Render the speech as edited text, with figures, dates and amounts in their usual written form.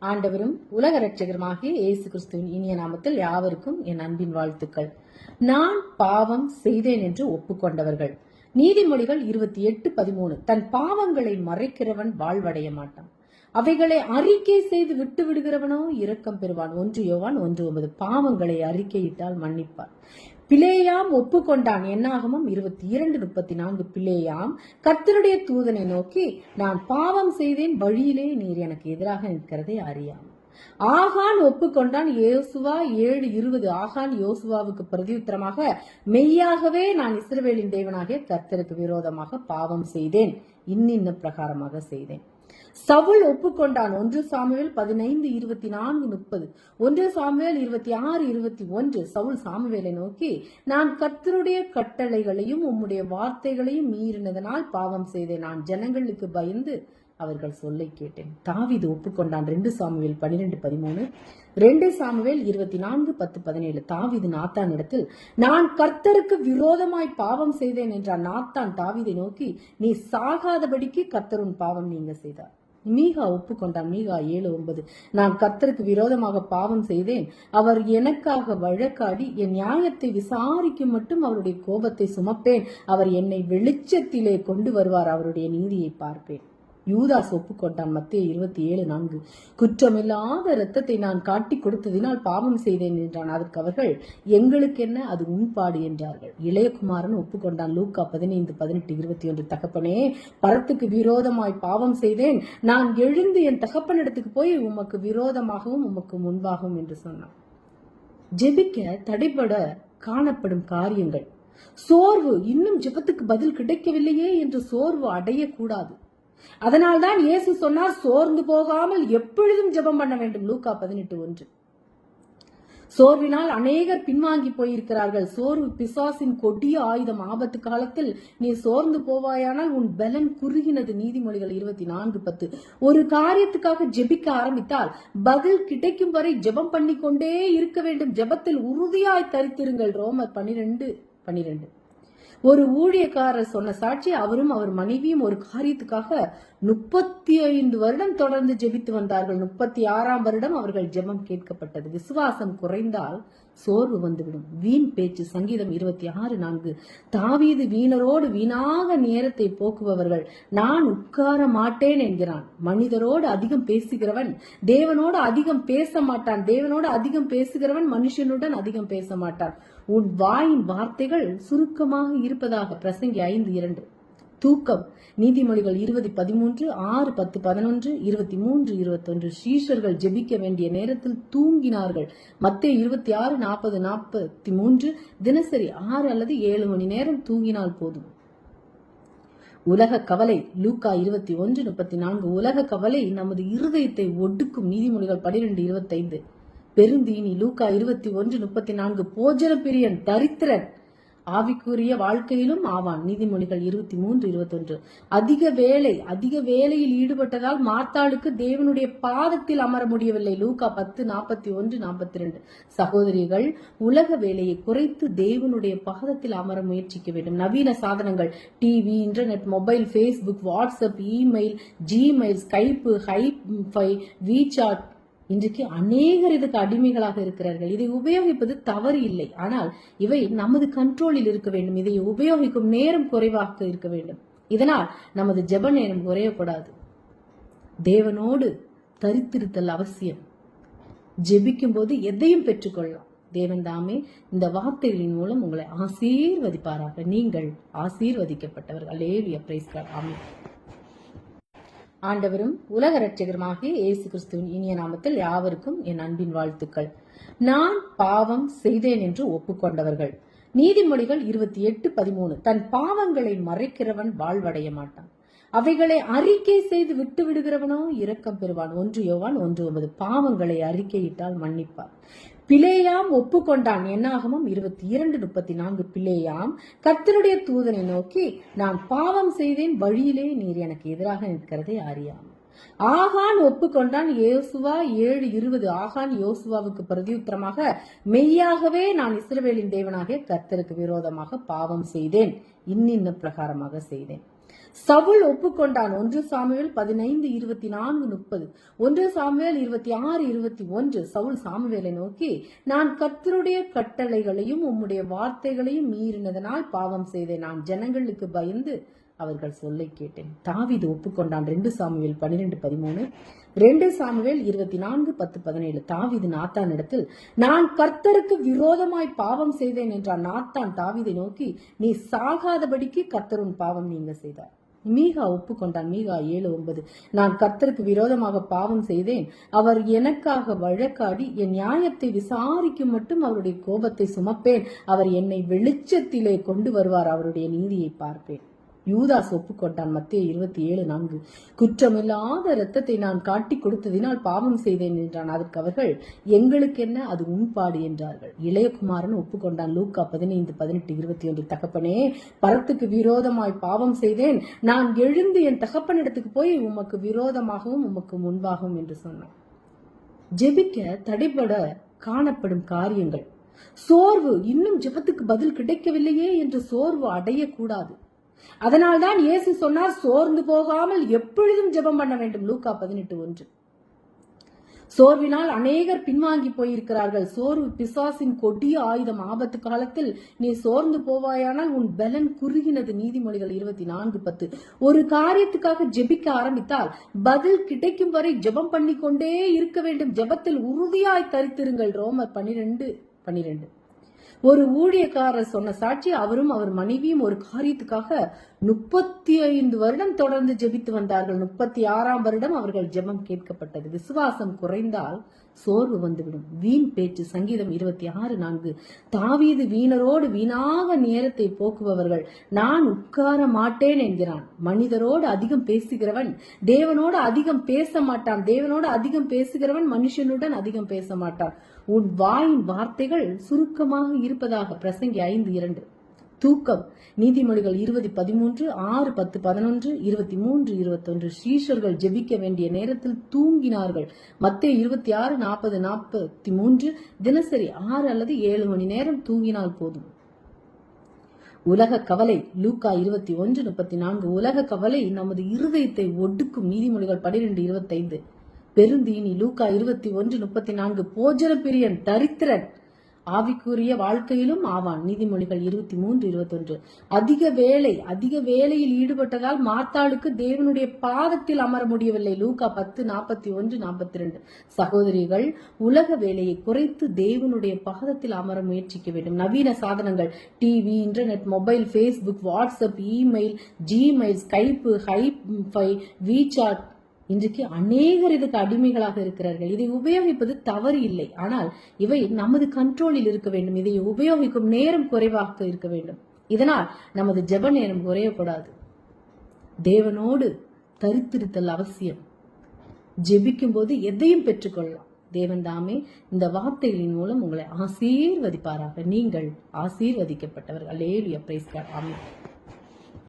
ஆண்டவரும் உலக இரட்சகருமாகிய இயேசு கிறிஸ்துவின் இனிய நாமத்தில் யாவருக்கும் என் அன்பின் வாழ்த்துக்கள். நான் பாவம் செய்தேன் என்று ஒப்புக்கொண்டவர்கள். நீதிமொழிகள் 28:13. தன் பாவங்களை மறைக்கிறவன் வாழ்வடைய மாட்டான், அவைகளை அறிக்கை செய்து விட்டு விடுகிறவனோ இரக்கம் பெறுவான். 1 யோவான் 1:9. பாவங்களை அறிக்கையிட்டால் மன்னிப்பார். பிலேயாம் ஒப்புக்கொண்டான். என்னாகமம் 22:34. பிலேயாம் கர்த்தருடைய தூதனை நோக்கி, நான் பாவம் செய்தேன், வழியிலே நீர் எனக்கு எதிராக நிற்கிறதை அறியாம். ஆகான் ஒப்புக்கொண்டான். யோசுவா 7:20. ஆகான் யோசுவாவுக்கு பிரதியுத்தரமாக, மெய்யாகவே நான் இஸ்ரவேலின் தேவனாகிய கர்த்தருக்கு விரோதமாக பாவம் செய்தேன், இன்னின்ன பிரகாரமாக செய்தேன். சவுல் ஒப்புக்கொண்டான். 1 சாமுவேல் 15:24-30. 1 சாமுவேல் 26:21. சவுல் சாமுவேலை நோக்கி, நான் கர்த்தருடைய கட்டளைகளையும் உம்முடைய வார்த்தைகளையும் மீறினதனால் பாவம் செய்தேன், நான் ஜனங்களுக்கு பயந்து அவர்கள் சொல்லை கேட்டேன். தாவீது ஒப்புக்கொண்டான். 2 சாமுவேல் 12:13. 2 சாமுவேல் 24:10-17. தாவீது நாத்தான் இடத்தில், நான் கர்த்தருக்கு விரோதமாய் பாவம் செய்தேன் என்றான். நாத்தான் தாவீதை நோக்கி, நீ சாகாதபடிக்கு கர்த்தருன் பாவம் நீங்க செய்தார். மீகா ஒப்புக்கொண்டான். மீகா 7:9. நான் கர்த்தருக்கு விரோதமாக பாவம் செய்தேன், அவர் எனக்காக வழக்காடி என் நியாயத்தை விசாரிக்கும் மட்டும் அவருடைய கோபத்தை சுமப்பேன், அவர் என்னை வெளிச்சத்திலே கொண்டு வருவார், அவருடைய நீதியை பார்ப்பேன். யூதாஸ் ஒப்புக்கொண்டான். மத்தேயு 27:4. குற்றமில்லாத இரத்தத்தை நான் காட்டி கொடுத்ததினால் பாவம் செய்தேன் என்றான். அதற்கு அவர்கள், எங்களுக்கு என்ன, அது உண்பாடு என்றார்கள். இளையகுமாரன் ஒப்புக்கொண்டான். லூக்கா 15:18-21. தகப்பனே, பரத்துக்கு விரோதமாய் பாவம் செய்தேன், நான் எழுந்து என் தகப்பனிடத்துக்கு போய் உமக்கு விரோதமாகவும் உமக்கு முன்பாகவும் என்று சொன்னான். ஜெபிக்க தடைபட காணப்படும் காரியங்கள். சோர்வு, இன்னும் ஜெபத்துக்கு பதில் கிடைக்கவில்லையே என்று சோர்வு அடையக்கூடாது. அதனால்தான் இயேசு சொன்னார், சோர்ந்து போகாமல் எப்பொழுதும் ஜெபம் பண்ண வேண்டும். லூக்கா 18:1. சோர்வினால் அநேகர் பின்வாங்கி போயிருக்கிறார்கள். சோர்வு பிசாசின் கொடிய ஆயுதம். ஆபத்து காலத்தில் நீ சோர்ந்து போவாயானால் உன் பலன் குறுகினது. நீதிமொழிகள் 24:10. ஒரு காரியத்துக்காக ஜெபிக்க ஆரம்பித்தால் பதில் கிடைக்கும் வரை ஜெபம் பண்ணிக்கொண்டே இருக்க வேண்டும். ஜெபத்தில் உறுதியாய் தரித்திருங்கள். ரோமர் 12:12. ஒரு ஊழியக்காரர் சொன்ன சாட்சி, அவரும் அவர் மனைவியும் ஒரு காரியத்துக்காக 35 வருடம் தொடர்ந்து ஜெபித்து வந்தார்கள். 36ஆம் வருடம் அவர்கள் ஜெபம் கேட்கப்பட்டது. விசுவாசம் குறைந்தால் சோர்வு வந்துவிடும். வீண் பேச்சு. சங்கீதம் 26:4. தாவீது வீணரோடு வீணாக நேரத்தை போக்குபவர்கள் நான் உட்கார மாட்டேன் என்கிறான். மனிதரோடு அதிகம் பேசுகிறவன் தேவனோடு அதிகம் பேச மாட்டான், தேவனோடு அதிகம் பேசுகிறவன் மனுஷனுடன் அதிகம் பேச மாட்டான். உன் வாயின் வார்த்தைகள் சுருக்கமாக இருப்பதாக. பிரசங்கி 5:2. தூக்கம். நீதிமொழிகள் 20:13, 6:10-11, 23:21. சீஷர்கள் ஜெபிக்க வேண்டிய நேரத்தில் தூங்கினார்கள். மத்தேயு 26:40-43. தினசரி 6 அல்லது 7 மணி நேரம் தூங்கினால் போதும். உலக கவலை. லூக்கா 21:34. உலக கவலை நமது இருதயத்தை ஒடுக்கும். நீதிமொழிகள் 12:25. பெருந்தீனி. லூக்கா 21:34. போஜன பிரியன் தரித்திரன் ஆவிக்குரிய வாழ்க்கையிலும் ஆவான். நீதிமொழிகள் 23:21. அதிக வேலையில் ஈடுபட்டதால் மார்த்தாளுக்கு தேவனுடைய பாதத்தில் அமர முடியவில்லை. லூக்கா 10:41-42. சகோதரிகள், உலக வேலையை குறைத்து தேவனுடைய பாதத்தில் அமர முயற்சிக்க வேண்டும். நவீன சாதனங்கள், TV, internet, mobile, Facebook, WhatsApp, email, Gmail, Skype, hi fi, WeChat, இன்றைக்கு அநேகர் இதுக்கு அடிமைகளாக இருக்கிறார்கள். இதை உபயோகிப்பது தவறு இல்லை, ஆனால் இவை நமது கண்ட்ரோலில் இருக்க வேண்டும். இதை உபயோகிக்கும் நேரம் குறைவாக இருக்க வேண்டும். இதனால் நமது ஜெப நேரம் குறையக்கூடாது. தேவனோடு தரித்திருத்தல் அவசியம். ஜெபிக்கும் போது எதையும் பெற்றுக்கொள்ளலாம். தேவன் தாமே இந்த வார்த்தைகளின் மூலம் உங்களை ஆசீர்வதிப்பாராக. நீங்கள் ஆசீர்வதிக்கப்பட்டவர்கள். அல்லேலூயா, பிரைஸ் காட். ஆமென். ஆண்டவரும் உலக இரட்சகருமாகிய இயேசு கிறிஸ்துவின் இனிய நாமத்தில் யாவருக்கும் என் அன்பின் வாழ்த்துக்கள். நான் பாவம் செய்தேன் என்று ஒப்புக்கொண்டவர்கள். நீதிமொழிகள் 28:13. தன் பாவங்களை மறைக்கிறவன் வாழ்வடைய மாட்டான், அவைகளை அறிக்கை செய்து விட்டு விடுகிறவனோ இரக்கம் பெறுவான். 1 யோவான் 1:9. பாவங்களை அறிக்கையிட்டால் மன்னிப்பார். பிலேயாம் ஒப்புக்கொண்டான். என்னாகமம் 22:34. பிலேயாம் கர்த்தருடைய தூதனை நோக்கி, நான் பாவம் செய்தேன், வழியிலே நீர் எனக்கு எதிராக நிற்கிறதை அறியாம். ஆகான் ஒப்புக்கொண்டான். யோசுவா 7:20. ஆகான் யோசுவாவுக்கு பிரதியுத்தரமாக, மெய்யாகவே நான் இஸ்ரவேலின் தேவனாகிய கர்த்தருக்கு விரோதமாக பாவம் செய்தேன், இன்னின்ன பிரகாரமாக செய்தேன். சவுல் ஒப்புக்கொண்டான். 1 சாமுவேல் 15:24-30. 1 சாமுவேல் 26:21. சவுல் சாமுவேலை நோக்கி, நான் கர்த்தருடைய கட்டளைகளையும் உம்முடைய வார்த்தைகளையும் மீறினதனால் பாவம் செய்தேன். நான் ஜனங்களுக்கு பயந்து அவர்கள் சொல்லை கேட்டேன். தாவீது ஒப்புக்கொண்டான். 2 சாமுவேல் 12:13. 2 சாமுவேல் 24:10-17. தாவீது நாத்தான் இடத்தில், நான் கர்த்தருக்கு விரோதமாய் பாவம் செய்தேன் என்றான். நாத்தான் தாவீதை நோக்கி, நீ சாகாதபடிக்கு கர்த்தருன் பாவம் நீங்க செய்தார். மீகா ஒப்புக்கொண்டான். மீகா 7:9. நான் கர்த்தருக்கு விரோதமாக பாவம் செய்தேன். அவர் எனக்காக வழக்காடி என் நியாயத்தை விசாரிக்கும் மட்டும் அவருடைய கோபத்தை சுமப்பேன். அவர் என்னை வெளிச்சத்திலே கொண்டு வருவார். அவருடைய நீதியை பார்ப்பேன். யூதாஸ் ஒப்புக்கொண்டான். மத்தேயு 27:4. குற்றமில்லாத இரத்தத்தை நான் காட்டி கொடுத்ததினால் பாவம் செய்தேன் என்றான். அதற்கு அவர்கள், எங்களுக்கு என்ன, அது உண்பாடு என்றார்கள். இளையகுமாரன் ஒப்புக்கொண்டான். லூக்கா 15:18-21. தகப்பனே, பரத்துக்கு விரோதமாய் பாவம் செய்தேன். நான் எழுந்து என் தகப்பனிடத்துக்கு போய் உமக்கு விரோதமாகவும் உமக்கு முன்பாகவும் என்று சொன்னான். ஜெபிக்க தடைபட காணப்படும் காரியங்கள். சோர்வு. இன்னும் ஜெபத்துக்கு பதில் கிடைக்கவில்லையே என்று சோர்வு அடையக்கூடாது. அதனால்தான் இயேசு சொன்னார், சோர்ந்து போகாமல் எப்பொழுதும் ஜெபம் பண்ண வேண்டும். லூக்கா 18:1. சோர்வினால் அநேகர் பின்வாங்கி போயிருக்கிறார்கள். சோர்வு பிசாசின் கொடிய ஆயுதம். ஆபத்து காலத்தில் நீ சோர்ந்து போவாயானால் உன் பலன் குறுகினது. நீதிமொழிகள் 24:10. ஒரு காரியத்துக்காக ஜெபிக்க ஆரம்பித்தால் பதில் கிடைக்கும் வரை ஜெபம் பண்ணிக்கொண்டே இருக்க வேண்டும். ஜெபத்தில் உறுதியாய் தரித்திருங்கள். ரோமர் 12:12. ஒரு ஊழியக்காரர் சொன்ன சாட்சி, அவரும் அவர் மனைவியும் ஒரு காரியத்துக்காக 35 வருடம் தொடர்ந்து ஜெபித்து வந்தார்கள். 36ஆம் வருடம் அவர்கள் ஜெபம் கேட்கப்பட்டது. விசுவாசம் குறைந்தால் சோர்வு வந்துவிடும். வீண் பேச்சு. சங்கீதம் 26:4. தாவீது வீணரோடு வீணாக நேரத்தை போக்குபவர்கள் நான் உட்கார மாட்டேன் என்கிறான். மனிதரோடு அதிகம் பேசுகிறவன் தேவனோடு அதிகம் பேச மாட்டான். தேவனோடு அதிகம் பேசுகிறவன் மனுஷனுடன் அதிகம் பேச மாட்டான். உன் வாயின் வார்த்தைகள் சுருக்கமாக இருப்பதாக. பிரசங்கி 5:2. தூக்கம். நீதிமொழிகள் 20:13, 6:10-11, 23:21. ஸ்ரீஷர்கள் ஜெபிக்க வேண்டிய நேரத்தில் தூங்கினார்கள். மத்தேயு 26:40-43. தினசரி 6 அல்லது 7 மணி நேரம் தூங்கினால் போதும். உலக கவலை. லூக்கா 21:34. உலக கவலை நமது இருதயத்தை ஒடுக்கும். நீதிமொழிகள் 12:25. பெருந்தீனி. லூக்கா 21:34. போஜன பிரியன் தரித்திரன் ஆவிக்குரிய வாழ்க்கையிலும் ஆவான். நீதிமொழிகள் 23:21. அதிக வேலையில் ஈடுபட்டதால் மார்த்தாளுக்கு தேவனுடைய பாதத்தில் அமர முடியவில்லை. லூக்கா 10:41-42. சகோதரிகள், உலக வேலையை குறைத்து தேவனுடைய பாதத்தில் அமர முயற்சிக்க வேண்டும். நவீன சாதனங்கள், TV, internet, mobile, Facebook, WhatsApp, email, Gmail, Skype, hi fi, WeChat, இன்றைக்கு அநேகர் இதுக்கு அடிமைகளாக இருக்கிறார்கள். இதை உபயோகிப்பது தவறு இல்லை. ஆனால் இவை நமது கண்ட்ரோலில் இருக்க வேண்டும். இதை உபயோகிக்கும் நேரம் குறைவாக இருக்க வேண்டும். இதனால் நமது ஜெப நேரம் குறையக்கூடாது. தேவனோடு தரித்திருத்தல் அவசியம். ஜெபிக்கும் போது எதையும் பெற்றுக்கொள்ளலாம். தேவன் தாமே இந்த வார்த்தைகளின் மூலம் உங்களை ஆசீர்வதிப்பாராக. நீங்கள் ஆசீர்வதிக்கப்பட்டவர்கள். அல்லேலூயா. Price God. ஆமென்.